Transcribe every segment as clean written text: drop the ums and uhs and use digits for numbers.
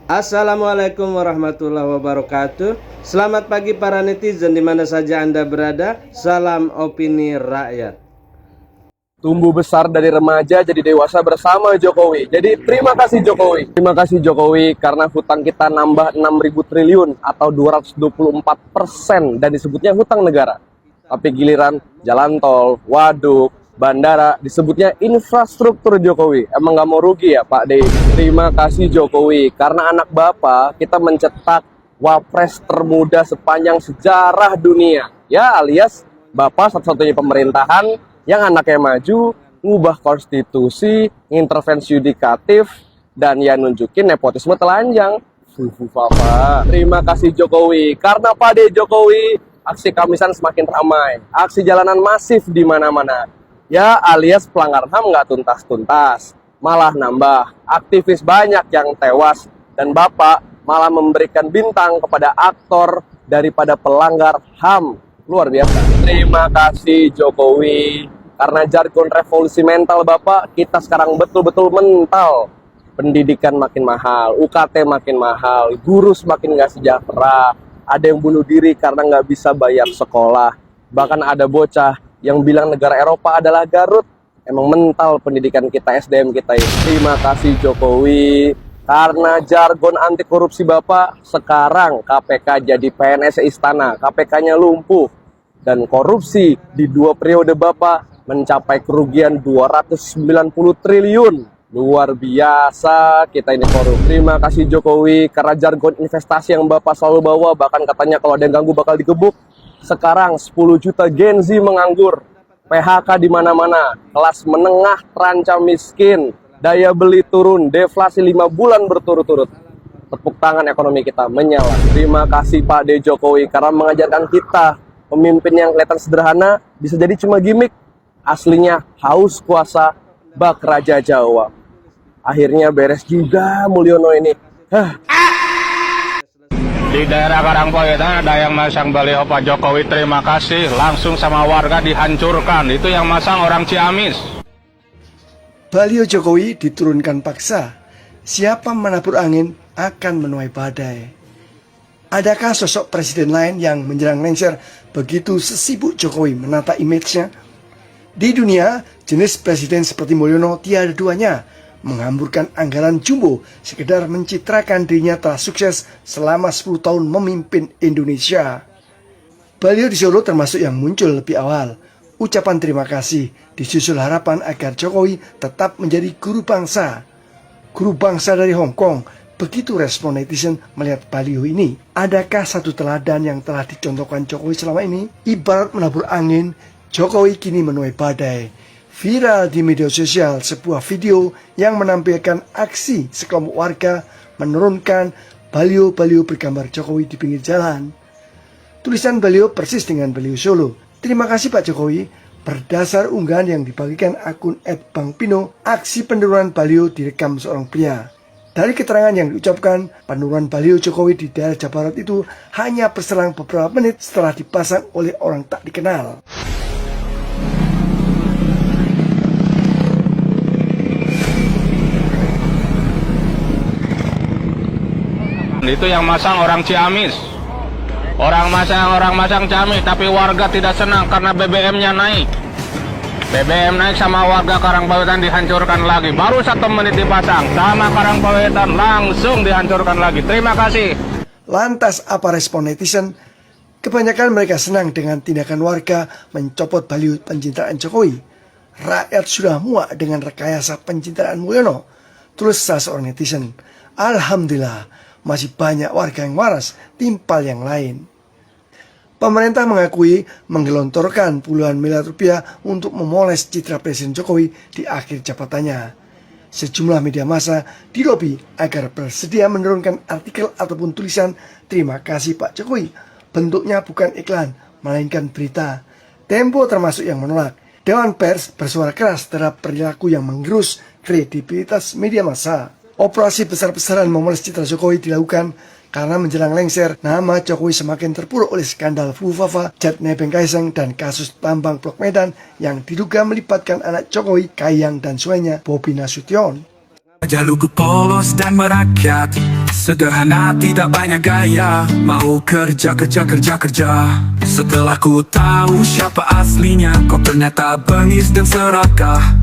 Assalamualaikum warahmatullahi wabarakatuh. Selamat pagi para netizen di mana saja Anda berada. Salam opini rakyat. Tumbuh besar dari remaja jadi dewasa bersama Jokowi. Jadi terima kasih Jokowi. Terima kasih Jokowi karena hutang kita nambah 6.000 triliun atau 224% dan disebutnya hutang negara. Tapi giliran jalan tol, waduk, bandara disebutnya infrastruktur Jokowi. Emang nggak mau rugi ya Pak D? Terima kasih Jokowi karena anak Bapak kita mencetak wapres termuda sepanjang sejarah dunia. Ya alias Bapak satu-satunya pemerintahan yang anaknya maju, ngubah konstitusi, intervensi yudikatif, dan ya nunjukin nepotisme telanjang. Fafa. Terima kasih Jokowi karena Pak D Jokowi aksi Kamisan semakin ramai, aksi jalanan masif di mana-mana. Ya alias pelanggaran HAM nggak tuntas-tuntas, malah nambah. Aktivis banyak yang tewas dan Bapak malah memberikan bintang kepada aktor daripada pelanggar HAM. Luar biasa. Terima kasih Jokowi karena jargon revolusi mental Bapak kita sekarang betul-betul mental. Pendidikan makin mahal, UKT makin mahal, guru semakin nggak sejahtera. Ada yang bunuh diri karena nggak bisa bayar sekolah. Bahkan ada bocah yang bilang negara Eropa adalah Garut. Emang mental pendidikan kita, SDM kita ini. Terima kasih Jokowi karena jargon anti korupsi Bapak sekarang KPK jadi PNS istana, KPK-nya lumpuh dan korupsi di 2 periode Bapak mencapai kerugian 290 triliun. Luar biasa kita ini korup. Terima kasih Jokowi karena jargon investasi yang Bapak selalu bawa, bahkan katanya kalau ada yang ganggu bakal digebuk. Sekarang 10 juta Gen Z menganggur, PHK di mana-mana, kelas menengah terancam miskin, daya beli turun, deflasi 5 bulan berturut-turut. Tepuk tangan ekonomi kita menyala. Terima kasih Pak D Jokowi karena mengajarkan kita pemimpin yang kelihatan sederhana bisa jadi cuma gimmick. Aslinya haus kuasa bak Raja Jawa. Akhirnya beres juga Mulyono ini. Di daerah Karangpoetan ada yang masang baliho Pak Jokowi terima kasih, langsung sama warga dihancurkan. Itu yang masang orang Ciamis. Baliho Jokowi diturunkan paksa. Siapa menabur angin akan menuai badai. Adakah sosok presiden lain yang menjelang lengser begitu sesibuk Jokowi menata image-nya? Di dunia, jenis presiden seperti Mulyono tiada duanya. Menghamburkan anggaran jumbo sekedar mencitrakan dirinya telah sukses selama 10 tahun memimpin Indonesia. Baliho di Solo termasuk yang muncul lebih awal. Ucapan terima kasih disusul harapan agar Jokowi tetap menjadi guru bangsa. Guru bangsa dari Hong Kong, begitu respon netizen melihat baliho ini. Adakah satu teladan yang telah dicontohkan Jokowi selama ini? Ibarat menabur angin, Jokowi kini menuai badai. Viral di media sosial sebuah video yang menampilkan aksi sekelompok warga menurunkan baliho-baliho bergambar Jokowi di pinggir jalan. Tulisan baliho persis dengan baliho Solo. Terima kasih Pak Jokowi. Berdasar unggahan yang dibagikan akun @bangpino, aksi penurunan baliho direkam seorang pria. Dari keterangan yang diucapkan, penurunan baliho Jokowi di daerah Jawa Barat itu hanya berselang beberapa menit setelah dipasang oleh orang tak dikenal. Itu yang masang orang Ciamis. Orang masang Ciamis, tapi warga tidak senang karena BBM-nya naik. BBM naik sama warga Karangpoetan dihancurkan lagi. Baru 1 menit dipasang, sama Karangpoetan langsung dihancurkan lagi. Terima kasih. Lantas apa respon netizen? Kebanyakan mereka senang dengan tindakan warga mencopot baliho pencitraan Jokowi. Rakyat sudah muak dengan rekayasa pencitraan Mulyono, tulis salah seorang netizen. Alhamdulillah, masih banyak warga yang waras timpal yang lain. Pemerintah mengakui menggelontorkan puluhan miliar rupiah untuk memoles citra Presiden Jokowi di akhir jabatannya. Sejumlah media massa dilobi agar bersedia menurunkan artikel ataupun tulisan terima kasih Pak Jokowi. Bentuknya bukan iklan, melainkan berita. Tempo termasuk yang menolak. Dewan Pers bersuara keras terhadap perilaku yang menggerus kredibilitas media massa. Operasi besar-besaran memoles citra Jokowi dilakukan karena menjelang lengser, nama Jokowi semakin terpuruk oleh skandal Fufafa, Jet Nebeng Kaisang, dan kasus tambang Blok Medan yang diduga melibatkan anak Jokowi, Kahiyang, dan suaminya Bobi Nasution. Jalurku polos dan merakyat, sederhana tidak banyak gaya. Mau kerja. Setelah ku tahu siapa aslinya, kok ternyata bengis dan serakah.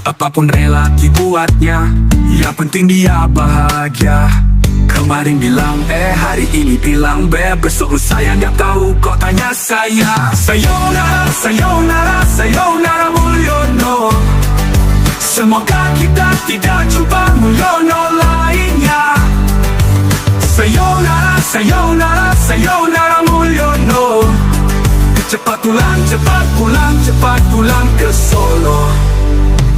Apapun rela dibuatnya, yang penting dia bahagia. Kemarin bilang hari ini bilang besok saya nggak tahu, kok tanya saya. Sayonara Mulyono. Semoga kita tidak jumpa Mulyono lainnya. Sayonara Mulyono. Cepat pulang ke Solo.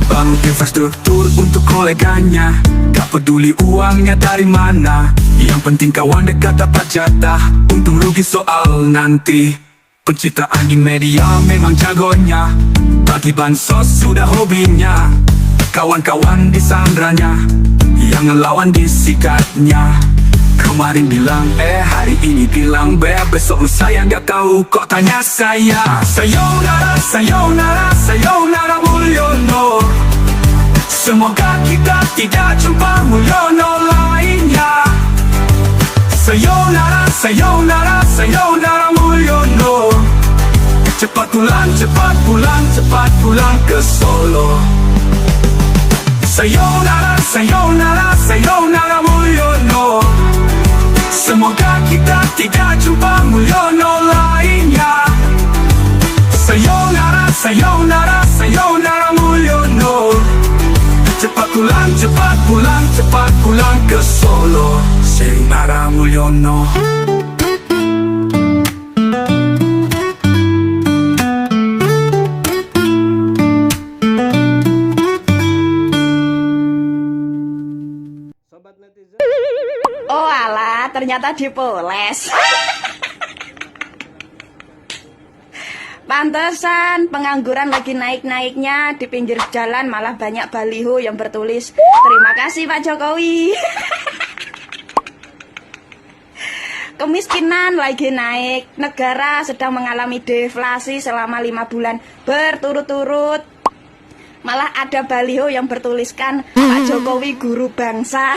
Bangun infrastruktur untuk koleganya, gak peduli uangnya dari mana. Yang penting kawan dekat dapat jatah, untung rugi soal nanti. Penciptaan di media memang jagonya, bagi bansos sudah hobinya. Kawan-kawan disandranya, yang ngelawan disikatnya. Kemarin bilang hari ini bilang besok saya nggak tahu, kok tanya saya. Sayonara Mulyono. Semoga kita tidak jumpa Mulyono lainnya. Sayonara Mulyono. Cepat pulang ke Solo. Sayonara Mulyono. Semoga kita tidak jumpa Mulyono lainnya. Sayonara Mulyono. Cepat pulang ke Solo. Sayonara Mulyono. Sobat netizen, Oh alah, ternyata dipoles. Pantesan pengangguran lagi naik-naiknya, di pinggir jalan malah banyak baliho yang bertulis terima kasih Pak Jokowi. Kemiskinan lagi naik, negara sedang mengalami deflasi selama 5 bulan berturut-turut. Malah ada baliho yang bertuliskan Pak Jokowi guru bangsa.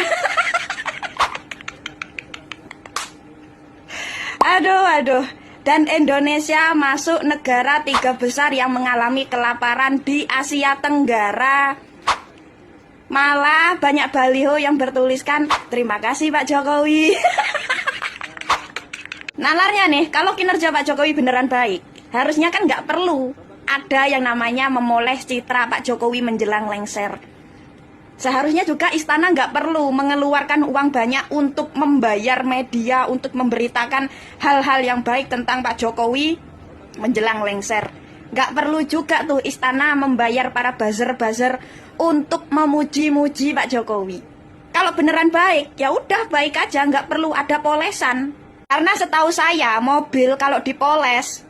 Aduh. Dan Indonesia masuk negara 3 besar yang mengalami kelaparan di Asia Tenggara. Malah banyak baliho yang bertuliskan terima kasih Pak Jokowi. Nalarnya nih, kalau kinerja Pak Jokowi beneran baik, harusnya kan nggak perlu ada yang namanya memoles citra Pak Jokowi menjelang lengser. Seharusnya juga istana nggak perlu mengeluarkan uang banyak untuk membayar media, untuk memberitakan hal-hal yang baik tentang Pak Jokowi menjelang lengser. Nggak perlu juga tuh istana membayar para buzzer-buzzer untuk memuji-muji Pak Jokowi. Kalau beneran baik, ya udah baik aja, nggak perlu ada polesan. Karena setahu saya, mobil kalau dipoles,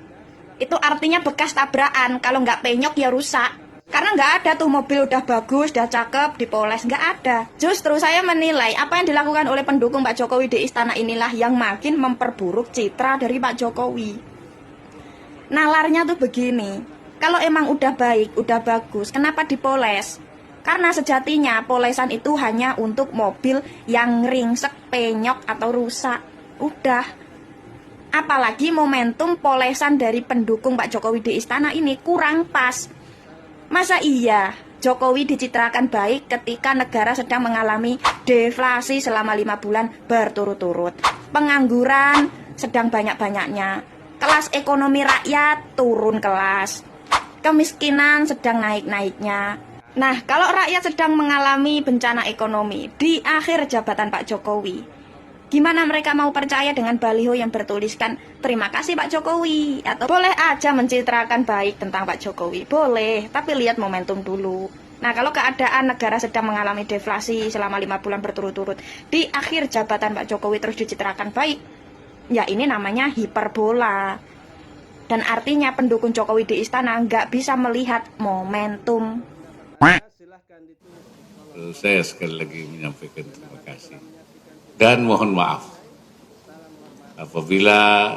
itu artinya bekas tabrakan. Kalau nggak penyok ya rusak. Karena nggak ada tuh mobil udah bagus, udah cakep, dipoles, nggak ada. Justru saya menilai apa yang dilakukan oleh pendukung Pak Jokowi di istana inilah yang makin memperburuk citra dari Pak Jokowi. Nalarnya tuh begini, kalau emang udah baik, udah bagus, kenapa dipoles? Karena sejatinya polesan itu hanya untuk mobil yang ringsek, penyok, atau rusak. Udah. Apalagi momentum polesan dari pendukung Pak Jokowi di istana ini kurang pas. Masa iya Jokowi dicitrakan baik ketika negara sedang mengalami deflasi selama 5 bulan berturut-turut. Pengangguran sedang banyak-banyaknya. Kelas ekonomi rakyat turun kelas. Kemiskinan sedang naik-naiknya. Nah, kalau rakyat sedang mengalami bencana ekonomi di akhir jabatan Pak Jokowi, gimana mereka mau percaya dengan baliho yang bertuliskan terima kasih Pak Jokowi? Atau boleh aja mencitrakan baik tentang Pak Jokowi, boleh, tapi lihat momentum dulu. Nah, kalau keadaan negara sedang mengalami deflasi selama 5 bulan berturut-turut, di akhir jabatan Pak Jokowi terus dicitrakan baik, ya ini namanya hiperbola. Dan artinya pendukung Jokowi di istana nggak bisa melihat momentum. silahkan ditulis. Saya sekali lagi menyampaikan terima kasih dan mohon maaf apabila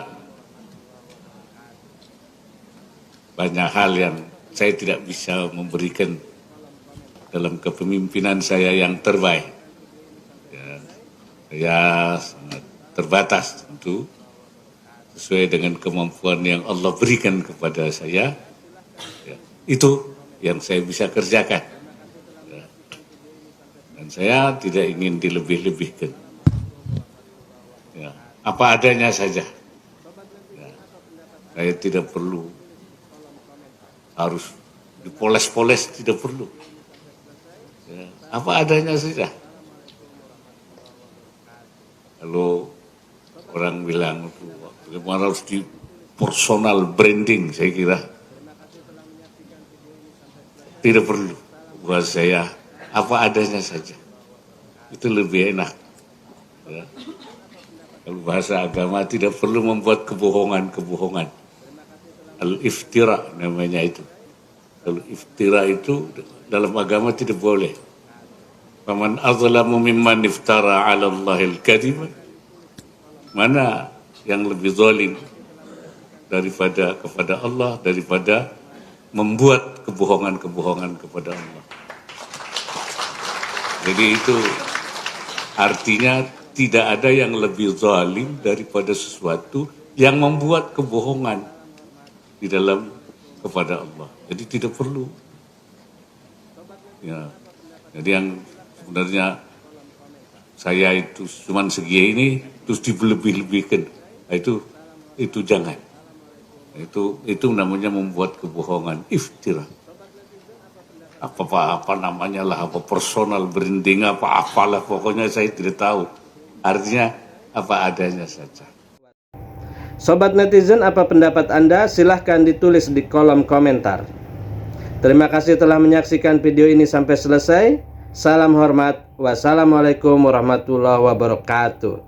banyak hal yang saya tidak bisa memberikan dalam kepemimpinan saya yang terbaik. Ya, saya sangat terbatas tentu, sesuai dengan kemampuan yang Allah berikan kepada saya. Ya, itu yang saya bisa kerjakan. Ya. Dan saya tidak ingin dilebih-lebihkan. Ya, apa adanya saja. Ya, saya tidak perlu harus dipoles-poles, tidak perlu. Ya, apa adanya saja. Kalau orang bilang bagaimana harus di personal branding, saya kira tidak perlu. Buat saya apa adanya saja, itu lebih enak. Ya. Kalau bahasa agama tidak perlu membuat kebohongan-kebohongan. Al-iftira namanya itu. Kalau iftira itu dalam agama tidak boleh. Faman azlamu mimman iftara 'ala Allahil kadhiba. Mana yang lebih zalim daripada kepada Allah, daripada membuat kebohongan-kebohongan kepada Allah. Jadi itu artinya tidak ada yang lebih zalim daripada sesuatu yang membuat kebohongan di dalam kepada Allah. Jadi tidak perlu. Ya. Jadi yang sebenarnya saya itu cuman segi ini terus dilebih-lebihkan. Itu jangan. Itu namanya membuat kebohongan, iftira. Apa namanya lah, apa personal branding, apalah pokoknya saya tidak tahu. Artinya apa adanya saja. Sobat netizen, apa pendapat Anda? Silahkan ditulis di kolom komentar. Terima kasih telah menyaksikan video ini sampai selesai. Salam hormat. Wassalamualaikum warahmatullahi wabarakatuh.